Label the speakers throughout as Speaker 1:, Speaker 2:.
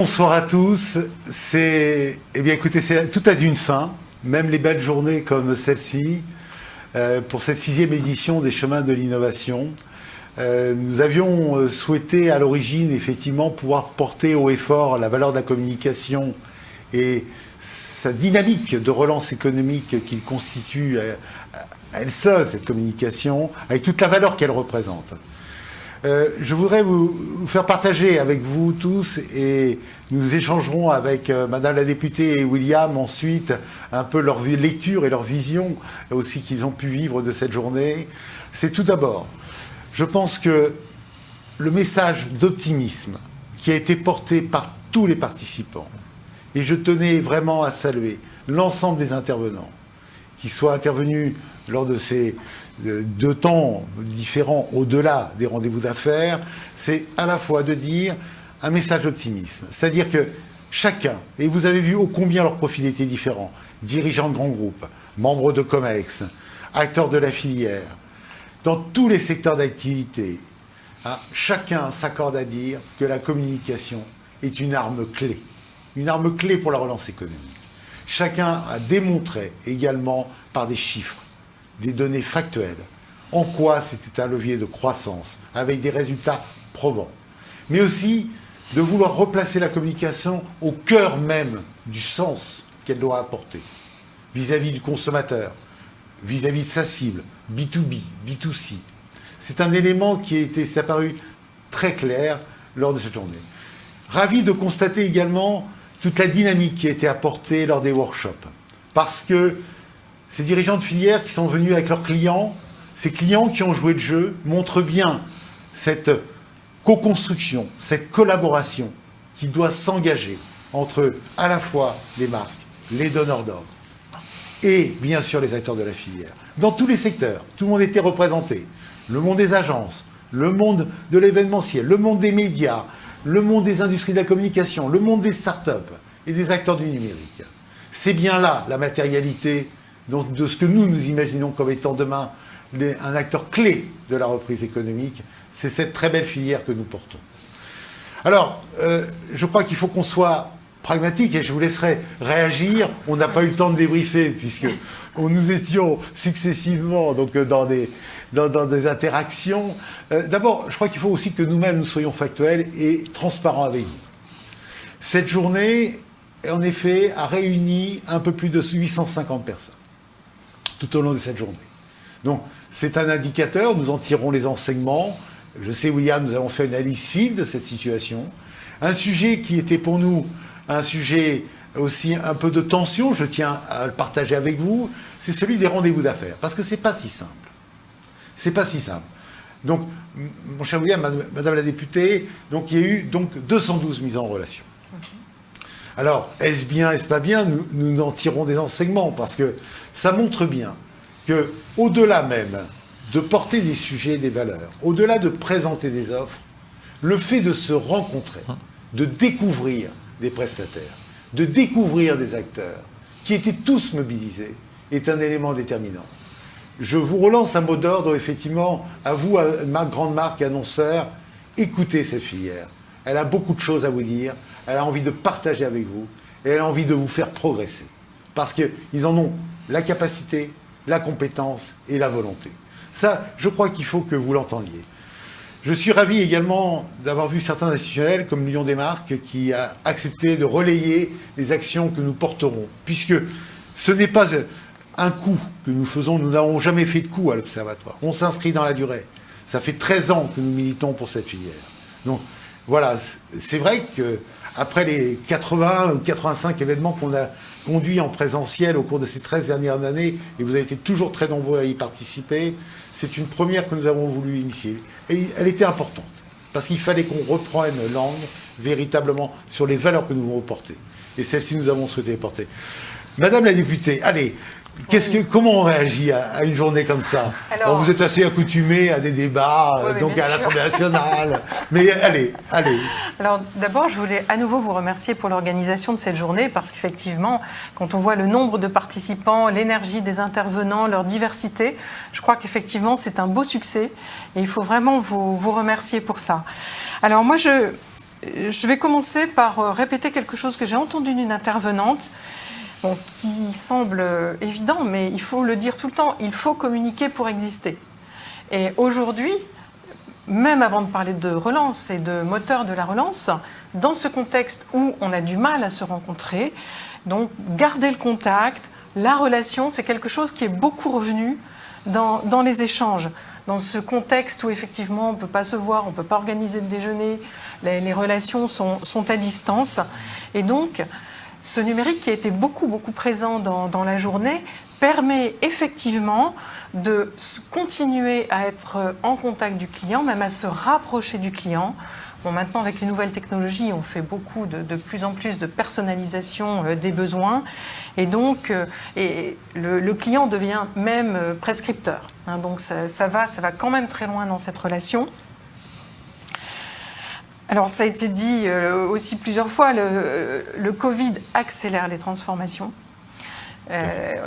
Speaker 1: Bonsoir à tous. Écoutez, tout a d'une fin, même les belles journées comme celle-ci, pour cette 6e édition des Chemins de l'innovation. Nous avions souhaité à l'origine, effectivement, pouvoir porter haut et fort la valeur de la communication et sa dynamique de relance économique qu'il constitue à elle seule, cette communication, avec toute la valeur qu'elle représente. Je voudrais vous faire partager avec vous tous, et nous échangerons avec Madame la députée et William ensuite un peu leur lecture et leur vision aussi qu'ils ont pu vivre de cette journée. C'est tout d'abord, je pense que le message d'optimisme qui a été porté par tous les participants, et je tenais vraiment à saluer l'ensemble des intervenants qui soient intervenus lors de ces 2 temps différents au-delà des rendez-vous d'affaires, c'est à la fois de dire un message d'optimisme. C'est-à-dire que chacun, et vous avez vu ô combien leur profil était différent, dirigeants de grands groupes, membres de COMEX, acteurs de la filière, dans tous les secteurs d'activité, chacun s'accorde à dire que la communication est une arme clé pour la relance économique. Chacun a démontré également par des chiffres, des données factuelles, en quoi c'était un levier de croissance, avec des résultats probants. Mais aussi de vouloir replacer la communication au cœur même du sens qu'elle doit apporter, vis-à-vis du consommateur, vis-à-vis de sa cible, B2B, B2C. C'est un élément qui s'est apparu très clair lors de cette journée. Ravi de constater également toute la dynamique qui a été apportée lors des workshops, parce que ces dirigeants de filière qui sont venus avec leurs clients, ces clients qui ont joué le jeu, montrent bien cette co-construction, cette collaboration qui doit s'engager entre à la fois les marques, les donneurs d'ordre et bien sûr les acteurs de la filière. Dans tous les secteurs, tout le monde était représenté. Le monde des agences, le monde de l'événementiel, le monde des médias, le monde des industries de la communication, le monde des startups et des acteurs du numérique. C'est bien là la matérialité de ce que nous imaginons comme étant demain un acteur clé de la reprise économique. C'est cette très belle filière que nous portons. Alors, je crois qu'il faut qu'on soit pragmatique, et je vous laisserai réagir. On n'a pas eu le temps de débriefer, puisque nous étions successivement donc, dans des interactions. D'abord, je crois qu'il faut aussi que nous-mêmes nous soyons factuels et transparents avec vous. Cette journée, en effet, a réuni un peu plus de 850 personnes tout au long de cette journée. Donc, c'est un indicateur, nous en tirerons les enseignements. Je sais, William, nous avons fait une analyse fine de cette situation. Un sujet qui était pour nous un sujet aussi un peu de tension, je tiens à le partager avec vous, c'est celui des rendez-vous d'affaires. Parce que c'est pas si simple. C'est pas si simple. Donc, mon cher William, Madame la députée, donc, il y a eu donc 212 mises en relation. Alors, est-ce bien, est-ce pas bien? Nous en tirons des enseignements, parce que ça montre bien que, au-delà même de porter des sujets et des valeurs, au-delà de présenter des offres, le fait de se rencontrer, de découvrir des prestataires, de découvrir des acteurs qui étaient tous mobilisés, est un élément déterminant. Je vous relance un mot d'ordre, effectivement, à vous, à ma grande marque annonceur, écoutez cette filière. Elle a beaucoup de choses à vous dire, elle a envie de partager avec vous, et elle a envie de vous faire progresser. Parce qu'ils en ont la capacité, la compétence et la volonté. Ça, je crois qu'il faut que vous l'entendiez. Je suis ravi également d'avoir vu certains institutionnels, comme l'Union des marques, qui a accepté de relayer les actions que nous porterons. Puisque ce n'est pas un coup que nous faisons, nous n'avons jamais fait de coup à l'Observatoire. On s'inscrit dans la durée. Ça fait 13 ans que nous militons pour cette filière. Donc voilà, c'est vrai qu'après les 80 ou 85 événements qu'on a conduits en présentiel au cours de ces 13 dernières années, et vous avez été toujours très nombreux à y participer, c'est une première que nous avons voulu initier. Et elle était importante, parce qu'il fallait qu'on reprenne langue véritablement sur les valeurs que nous voulons porter. Et celles-ci, nous avons souhaité les porter. Madame la députée, allez, comment on réagit à une journée comme ça? Alors, vous êtes assez accoutumée à des débats, donc à l'Assemblée nationale. Mais allez.
Speaker 2: Alors d'abord, je voulais à nouveau vous remercier pour l'organisation de cette journée, parce qu'effectivement, quand on voit le nombre de participants, l'énergie des intervenants, leur diversité, je crois qu'effectivement, c'est un beau succès. Et il faut vraiment vous remercier pour ça. Alors moi, je vais commencer par répéter quelque chose que j'ai entendu d'une intervenante, qui semble évident, mais il faut le dire tout le temps, il faut communiquer pour exister. Et aujourd'hui, même avant de parler de relance et de moteur de la relance, dans ce contexte où on a du mal à se rencontrer, donc garder le contact, la relation, c'est quelque chose qui est beaucoup revenu dans les échanges. Dans ce contexte où effectivement on ne peut pas se voir, on ne peut pas organiser de déjeuner, les relations sont à distance. Et donc, ce numérique qui a été beaucoup présent dans la journée permet effectivement de continuer à être en contact du client, même à se rapprocher du client. Bon, maintenant, avec les nouvelles technologies, on fait beaucoup de plus en plus de personnalisation des besoins. Et donc, le client devient même prescripteur. Hein, donc, ça va quand même très loin dans cette relation. Alors, ça a été dit aussi plusieurs fois, le Covid accélère les transformations.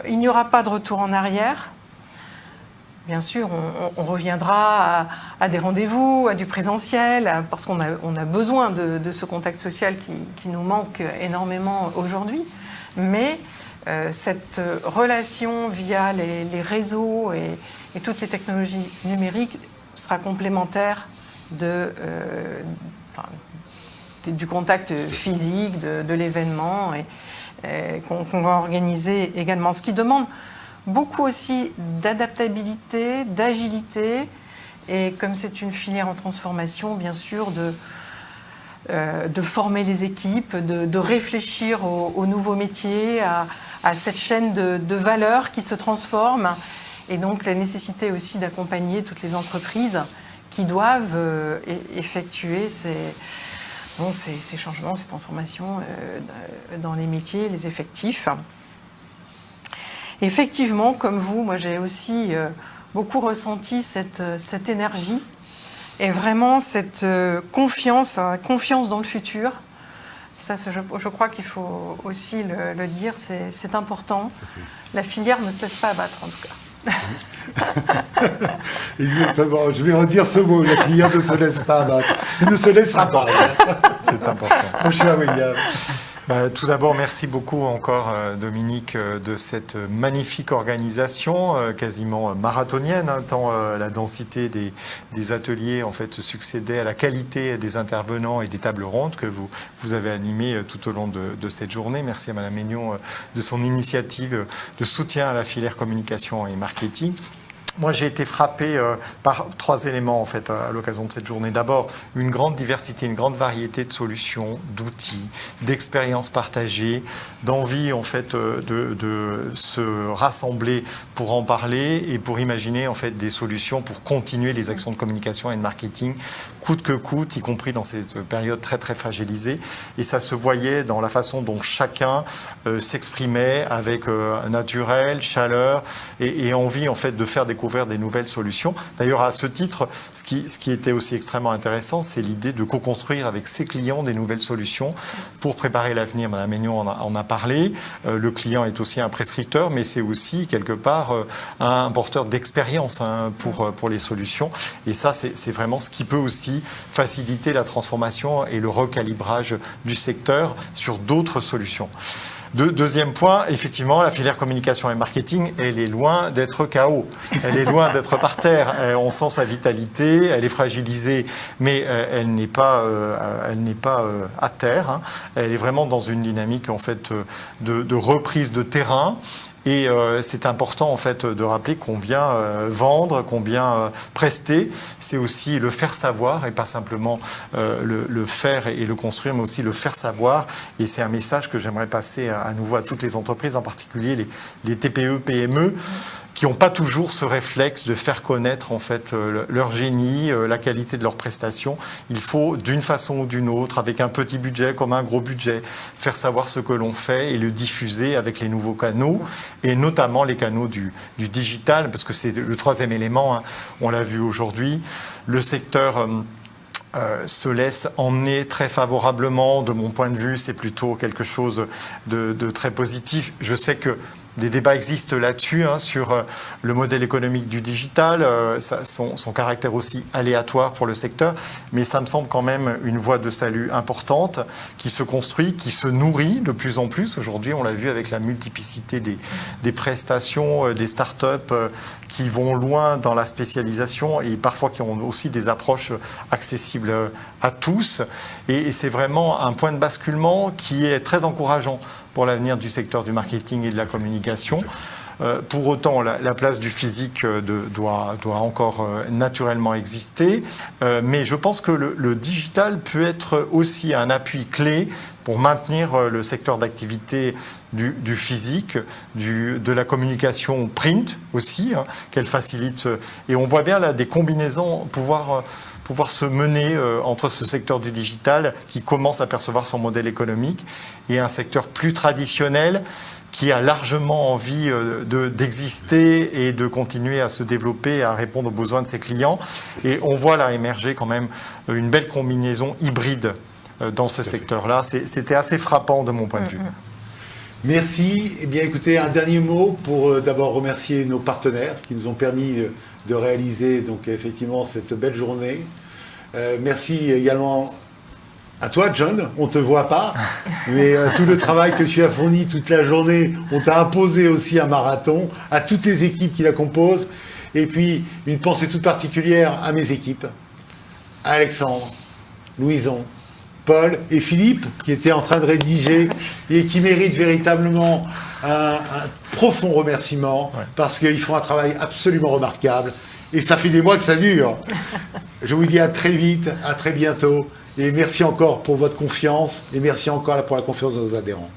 Speaker 2: Il n'y aura pas de retour en arrière. Bien sûr, on reviendra à des rendez-vous, à du présentiel, parce qu'on a besoin de ce contact social qui nous manque énormément aujourd'hui. Mais cette relation via les réseaux et toutes les technologies numériques sera complémentaire du contact physique, de l'événement qu'on va organiser également. Ce qui demande beaucoup aussi d'adaptabilité, d'agilité, et comme c'est une filière en transformation, bien sûr, de former les équipes, de réfléchir aux nouveaux métiers, à cette chaîne de valeur qui se transforme, et donc la nécessité aussi d'accompagner toutes les entreprises qui doivent effectuer ces changements, ces transformations dans les métiers, les effectifs. Effectivement, comme vous, moi j'ai aussi beaucoup ressenti cette énergie et vraiment cette confiance dans le futur. Ça, je crois qu'il faut aussi le dire, c'est important. La filière ne se laisse pas abattre, en tout cas.
Speaker 1: Exactement, je vais redire ce mot, la filière ne se laisse pas abattre. Elle ne se laissera pas.
Speaker 3: C'est important.
Speaker 1: Mon cher William.
Speaker 3: Tout d'abord, merci beaucoup encore, Dominique, de cette magnifique organisation, quasiment marathonienne, hein, tant la densité des ateliers en fait succédait à la qualité des intervenants et des tables rondes que vous avez animées tout au long de cette journée. Merci à Madame Maignon de son initiative de soutien à la filière communication et marketing. Moi, j'ai été frappé par 3 éléments en fait à l'occasion de cette journée. D'abord, une grande diversité, une grande variété de solutions, d'outils, d'expériences partagées, d'envie en fait de se rassembler pour en parler et pour imaginer en fait des solutions pour continuer les actions de communication et de marketing coûte que coûte, y compris dans cette période très très fragilisée. Et ça se voyait dans la façon dont chacun s'exprimait avec naturel, chaleur et envie en fait de faire découvrir des nouvelles solutions. D'ailleurs, à ce titre, ce qui était aussi extrêmement intéressant, c'est l'idée de co-construire avec ses clients des nouvelles solutions pour préparer l'avenir. Madame Maignon en a parlé. Le client est aussi un prescripteur, mais c'est aussi quelque part un porteur d'expérience pour les solutions. Et ça, c'est vraiment ce qui peut aussi faciliter la transformation et le recalibrage du secteur sur d'autres solutions. Deuxième point, effectivement, la filière communication et marketing, elle est loin d'être KO. Elle est loin d'être par terre. On sent sa vitalité, elle est fragilisée, mais elle n'est pas à terre. Hein. Elle est vraiment dans une dynamique en fait de reprise de terrain. Et c'est important en fait de rappeler combien vendre, combien prester, c'est aussi le faire savoir et pas simplement le faire et le construire, mais aussi le faire savoir. Et c'est un message que j'aimerais passer à nouveau à toutes les entreprises, en particulier les TPE, PME, qui n'ont pas toujours ce réflexe de faire connaître en fait leur génie, la qualité de leurs prestations. Il faut d'une façon ou d'une autre, avec un petit budget comme un gros budget, faire savoir ce que l'on fait et le diffuser avec les nouveaux canaux, et notamment les canaux du digital, parce que c'est le troisième élément, hein. On l'a vu aujourd'hui, le secteur se laisse emmener très favorablement. De mon point de vue, c'est plutôt quelque chose de très positif. Je sais que des débats existent là-dessus, sur le modèle économique du digital, son caractère aussi aléatoire pour le secteur, mais ça me semble quand même une voie de salut importante qui se construit, qui se nourrit de plus en plus. Aujourd'hui, on l'a vu avec la multiplicité des prestations, des startups qui vont loin dans la spécialisation et parfois qui ont aussi des approches accessibles à tous. Et c'est vraiment un point de basculement qui est très encourageant pour l'avenir du secteur du marketing et de la communication. Pour autant, la place du physique doit encore naturellement exister, mais je pense que le digital peut être aussi un appui clé pour maintenir le secteur d'activité du physique, de la communication print aussi, qu'elle facilite. Et on voit bien là des combinaisons pouvoir se mener entre ce secteur du digital qui commence à percevoir son modèle économique et un secteur plus traditionnel qui a largement envie d'exister et de continuer à se développer, à répondre aux besoins de ses clients. Et on voit là émerger quand même une belle combinaison hybride dans ce secteur-là. C'était assez frappant de mon point de vue.
Speaker 1: Merci. Eh bien, écoutez, un dernier mot pour d'abord remercier nos partenaires qui nous ont permis de réaliser donc effectivement cette belle journée. Merci également à toi, John. On ne te voit pas, mais tout le travail que tu as fourni toute la journée, on t'a imposé aussi un marathon, à toutes les équipes qui la composent. Et puis, une pensée toute particulière à mes équipes, Alexandre, Louison, Paul et Philippe, qui étaient en train de rédiger et qui méritent véritablement un profond remerciement parce qu'ils font un travail absolument remarquable. Et ça fait des mois que ça dure. Je vous dis à très vite, à très bientôt. Et merci encore pour votre confiance et merci encore pour la confiance de nos adhérents.